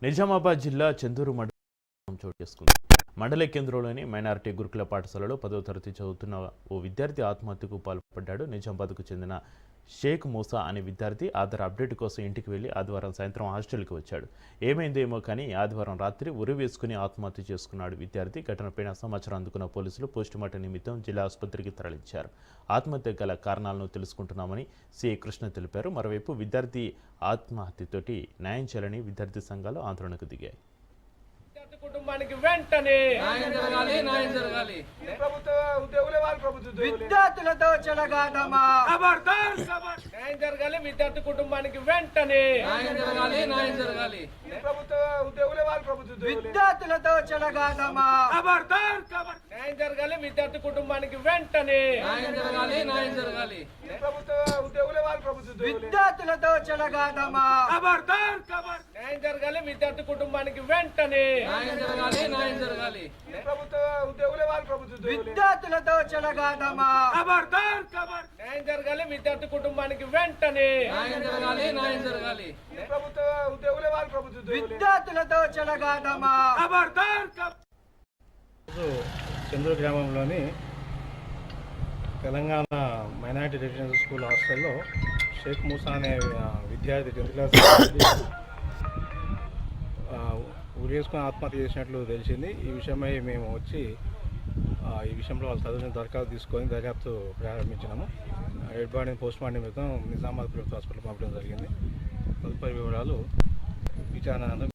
నిజామాబాద్ జిల్లా చందూరు మండలం చోటు చేసుకుంది. మండల కేంద్రంలోని మైనారిటీ గురుకుల పాఠశాలలో 10వ తరగతి చదువుతున్న ఓ విద్యార్థి ఆత్మహత్యకు పాల్పడ్డాడు. నిజామాబాద్కు చెందిన షేక్ మూసా అనే విద్యార్థి ఆధార్ అప్డేట్ కోసం ఇంటికి వెళ్లి ఆదివారం సాయంత్రం హాస్టల్కి వచ్చాడు. ఏమైందేమో కానీ ఆదివారం రాత్రి ఉరి వేసుకుని ఆత్మహత్య చేసుకున్నాడు విద్యార్థి. ఘటనపైన సమాచారం అందుకున్న పోలీసులు పోస్టుమార్టం నిమిత్తం జిల్లా ఆసుపత్రికి తరలించారు. ఆత్మహత్య గల కారణాలను తెలుసుకుంటున్నామని సిఐ కృష్ణ తెలిపారు. మరోవైపు విద్యార్థి ఆత్మహత్యతోటి న్యాయం చేయాలని విద్యార్థి సంఘాలు ఆందోళనకు దిగాయి. కుటుంబానికి వెంటనే న్యాయం జరగాలి. విద్యార్థులతో చెలగాటమా న్యాయం జరగాలి. విద్యార్థి కుటుంబానికి వెంటనే న్యాయం జరగాలి. విద్యార్థులతో చెలగాటమా న్యాయం జరగాలి. విద్యార్థి కుటుంబానికి వెంటనే న్యాయం జరగాలి. విద్యార్థులతో చెలగాటమా న్యాయం జరగాలి. విద్యార్థి కుటుంబానికి వెంటనే న్యాయం జరగాలి. విద్యార్థులతో చెలగాటమా న్యాయం జరగాలి. విద్యార్థి కుటుంబానికి వెంటనే న్యాయం జరగాలి. విద్యార్థులతో చెలగాటమా. చంద్రు గ్రామంలోని తెలంగాణ మైనారిటీ రెసిడెన్షియల్ స్కూల్ హాస్టల్లో షేక్ మూసా అనే విద్యార్థి 10th క్లాస్ ఉరి వేసుకొని ఆత్మహత్య చేసినట్లు తెలిసింది. ఈ విషయమై మేము వచ్చి ఈ విషయంలో వాళ్ళ తదుపరి దరఖాస్తు తీసుకొని దర్యాప్తు ప్రారంభించినాము. డెడ్ బాడీని పోస్ట్మార్టం నిమిత్తం నిజామాబాద్ ప్రభుత్వ హాస్పిటల్ పంపడం జరిగింది. తదుపరి వివరాలు విచారణ